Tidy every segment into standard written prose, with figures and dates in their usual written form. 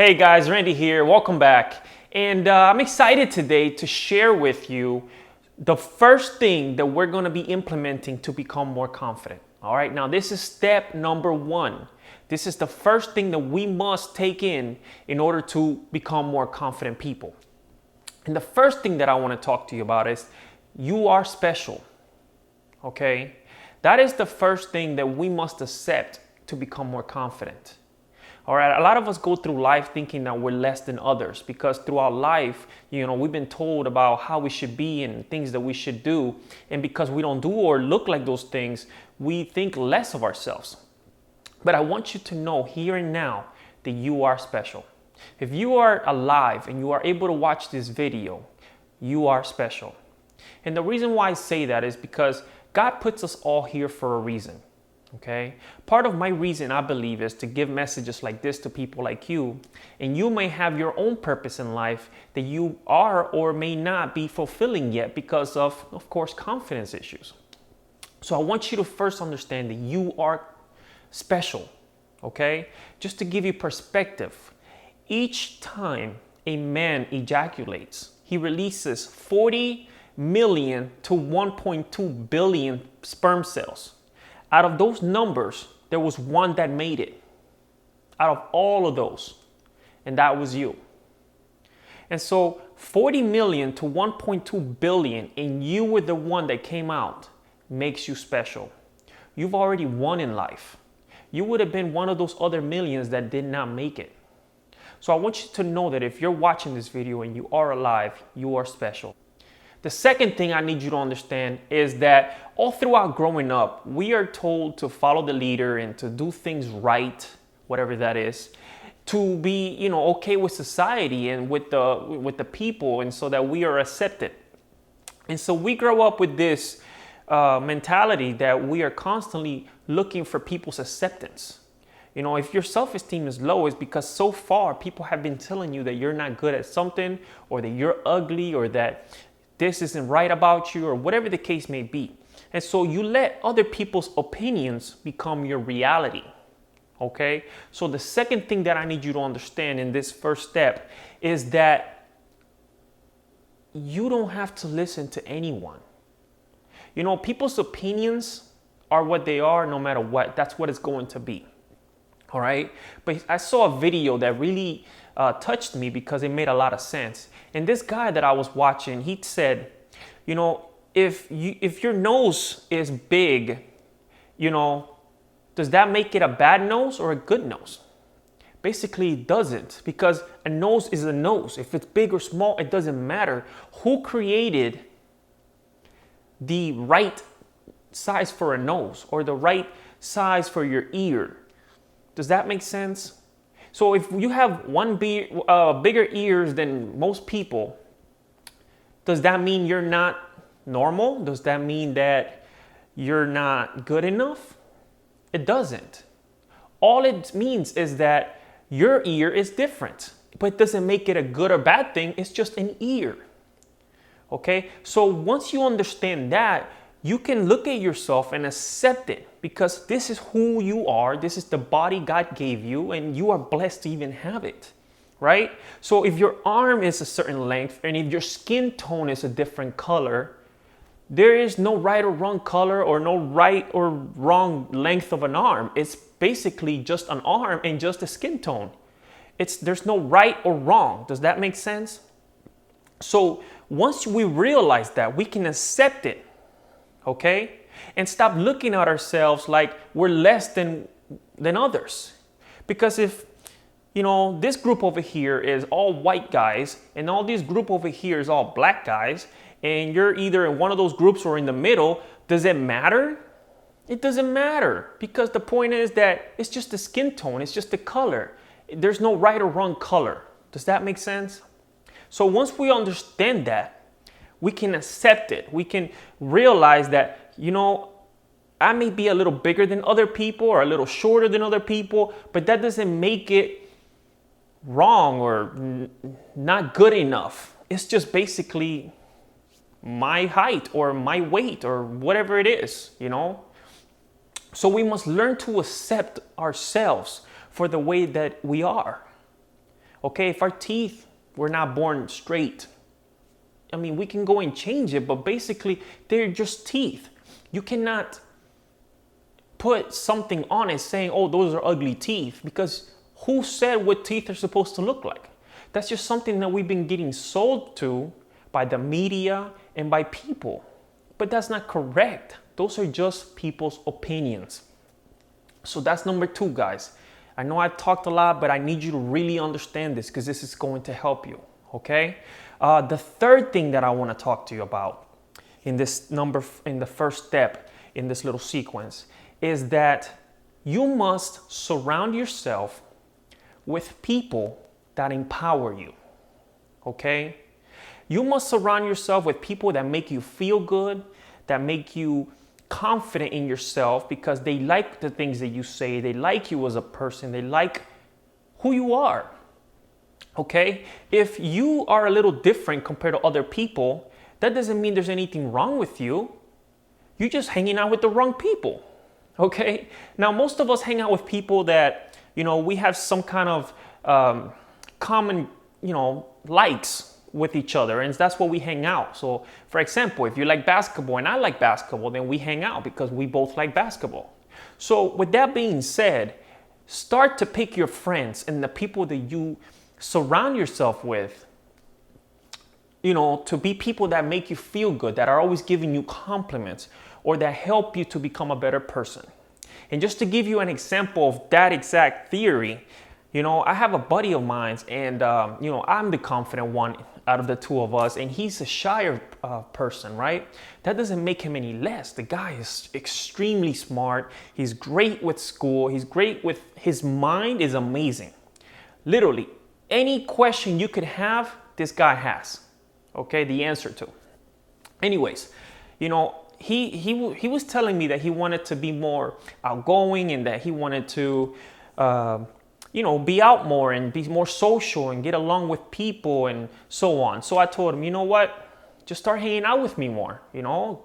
Hey guys, Randy here. Welcome back. And I'm excited today to share with you the first thing that we're going to be implementing to become more confident. All right, now this is step number one. This is the first thing that we must take in order to become more confident people. And the first thing that I want to talk to you about is you are special. Okay, that is the first thing that we must accept to become more confident. All right, a lot of us go through life thinking that we're less than others because throughout life, we've been told about how we should be and things that we should do. And because we don't do or look like those things, we think less of ourselves. But I want you to know here and now that you are special. If you are alive and you are able to watch this video, you are special. And the reason why I say that is because God puts us all here for a reason. Okay, part of my reason, I believe, is to give messages like this to people like you. And you may have your own purpose in life that you are or may not be fulfilling yet because of course, confidence issues. So I want you to first understand that you are special. Okay, just to give you perspective, each time a man ejaculates, he releases 40 million to 1.2 billion sperm cells. Out of those numbers, there was one that made it. Out of all of those. And that was you. And so 40 million to 1.2 billion, and you were the one that came out, makes you special. You've already won in life. You would have been one of those other millions that did not make it. So I want you to know that if you're watching this video and you are alive, you are special. The second thing I need you to understand is that all throughout growing up, we are told to follow the leader and to do things right, whatever that is, to be, okay with society and with the people, and so that we are accepted. And so we grow up with this mentality that we are constantly looking for people's acceptance. If your self-esteem is low, it's because so far people have been telling you that you're not good at something, or that you're ugly, or that this isn't right about you, or whatever the case may be. And so you let other people's opinions become your reality. Okay? So the second thing that I need you to understand in this first step is that you don't have to listen to anyone. People's opinions are what they are no matter what. That's what it's going to be. All right? But I saw a video that really touched me because it made a lot of sense. And this guy that I was watching, he said, if your nose is big, does that make it a bad nose or a good nose? Basically, it doesn't, because a nose is a nose. If it's big or small, it doesn't matter. Who created the right size for a nose or the right size for your ear? Does that make sense? So if you have bigger ears than most people, does that mean you're not normal? Does that mean that you're not good enough? It doesn't. All it means is that your ear is different, but it doesn't make it a good or bad thing. It's just an ear. Okay? So once you understand that, you can look at yourself and accept it, because this is who you are. This is the body God gave you, and you are blessed to even have it, right? So if your arm is a certain length and if your skin tone is a different color, there is no right or wrong color or no right or wrong length of an arm. It's basically just an arm and just a skin tone. There's no right or wrong. Does that make sense? So once we realize that, we can accept it. Okay? And stop looking at ourselves like we're less than others. Because if, this group over here is all white guys and all this group over here is all black guys, and you're either in one of those groups or in the middle, does it matter? It doesn't matter, because the point is that it's just the skin tone. It's just the color. There's no right or wrong color. Does that make sense? So once we understand that, we can accept it. We can realize that, I may be a little bigger than other people or a little shorter than other people, but that doesn't make it wrong or not good enough. It's just basically my height or my weight or whatever it is, So we must learn to accept ourselves for the way that we are. Okay, if our teeth were not born straight, I mean, we can go and change it, but basically they're just teeth. You cannot put something on it saying, oh, those are ugly teeth, because who said what teeth are supposed to look like? That's just something that we've been getting sold to by the media and by people. But that's not correct. Those are just people's opinions. So that's number 2, guys. I know I've talked a lot, but I need you to really understand this because this is going to help you, okay? The third thing that I want to talk to you about in the first step in this little sequence is that you must surround yourself with people that empower you, okay? You must surround yourself with people that make you feel good, that make you confident in yourself because they like the things that you say, they like you as a person, they like who you are, okay? If you are a little different compared to other people, that doesn't mean there's anything wrong with you. You're just hanging out with the wrong people, okay? Now, most of us hang out with people that, we have some kind of common, likes with each other, and that's why we hang out. So, for example, if you like basketball and I like basketball, then we hang out because we both like basketball. So, with that being said, start to pick your friends and the people that you surround yourself with, to be people that make you feel good, that are always giving you compliments, or that help you to become a better person. And just to give you an example of that exact theory, I have a buddy of mine, and I'm the confident one out of the two of us, and he's a shyer person, right? That doesn't make him any less. The guy is extremely smart. He's great with school. He's great with his mind is amazing. Literally, any question you could have, this guy has, okay, the answer to. Anyways, he was telling me that he wanted to be more outgoing and that he wanted to be out more and be more social and get along with people and so on. So I told him, you know what? Just start hanging out with me more.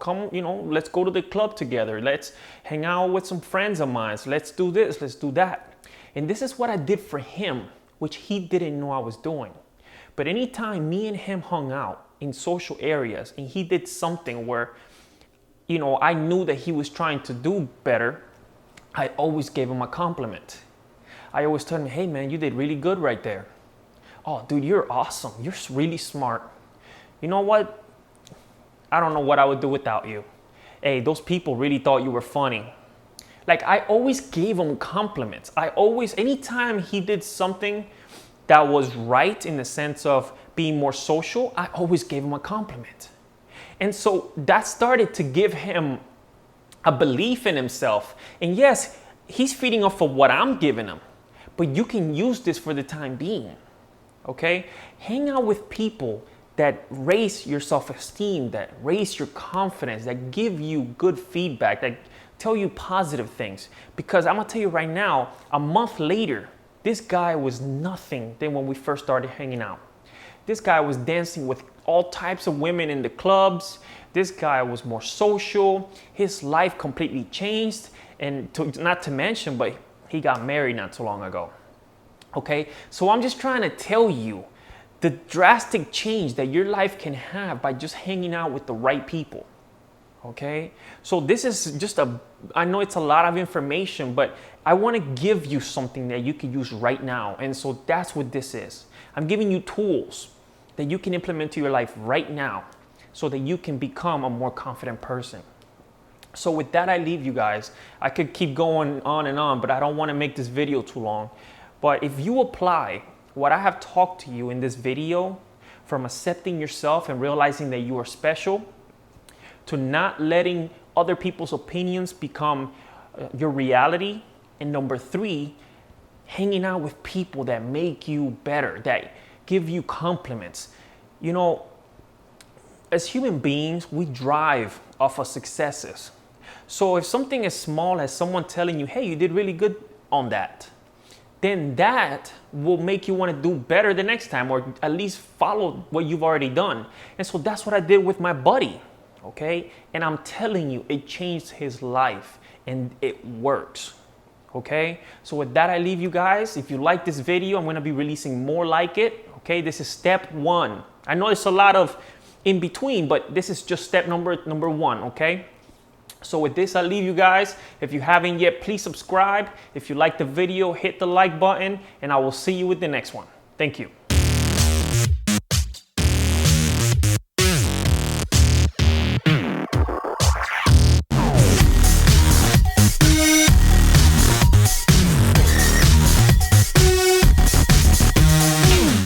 Come, let's go to the club together. Let's hang out with some friends of mine. Let's do this, let's do that. And this is what I did for him, which he didn't know I was doing. But anytime me and him hung out in social areas and he did something where, I knew that he was trying to do better, I always gave him a compliment. I always told him, hey man, you did really good right there. Oh dude, you're awesome. You're really smart. You know what? I don't know what I would do without you. Hey, those people really thought you were funny. Like, I always gave him compliments. Anytime he did something that was right in the sense of being more social, I always gave him a compliment. And so that started to give him a belief in himself. And yes, he's feeding off of what I'm giving him. But you can use this for the time being, okay? Hang out with people that raise your self-esteem, that raise your confidence, that give you good feedback, that tell you positive things. Because I'm gonna tell you right now, a month later, this guy was nothing than when we first started hanging out. This guy was dancing with all types of women in the clubs. This guy was more social. His life completely changed. And not to mention, but he got married not too long ago. Okay, so I'm just trying to tell you the drastic change that your life can have by just hanging out with the right people. Okay, so this is just I know it's a lot of information, but I want to give you something that you can use right now. And so that's what this is. I'm giving you tools that you can implement to your life right now so that you can become a more confident person. So with that, I leave you guys. I could keep going on and on, but I don't want to make this video too long. But if you apply what I have talked to you in this video, from accepting yourself and realizing that you are special, to not letting other people's opinions become your reality, and number 3, hanging out with people that make you better, that give you compliments. As human beings, we drive off of successes. So if something as small as someone telling you, hey, you did really good on that, then that will make you want to do better the next time, or at least follow what you've already done. And so that's what I did with my buddy, okay? And I'm telling you, it changed his life and it works, okay? So with that, I leave you guys. If you like this video, I'm gonna be releasing more like it, okay? This is step 1. I know there's a lot of in between, but this is just step number 1, okay? So with this, I'll leave you guys. If you haven't yet, please subscribe. If you like the video, hit the like button, and I will see you with the next one. Thank you.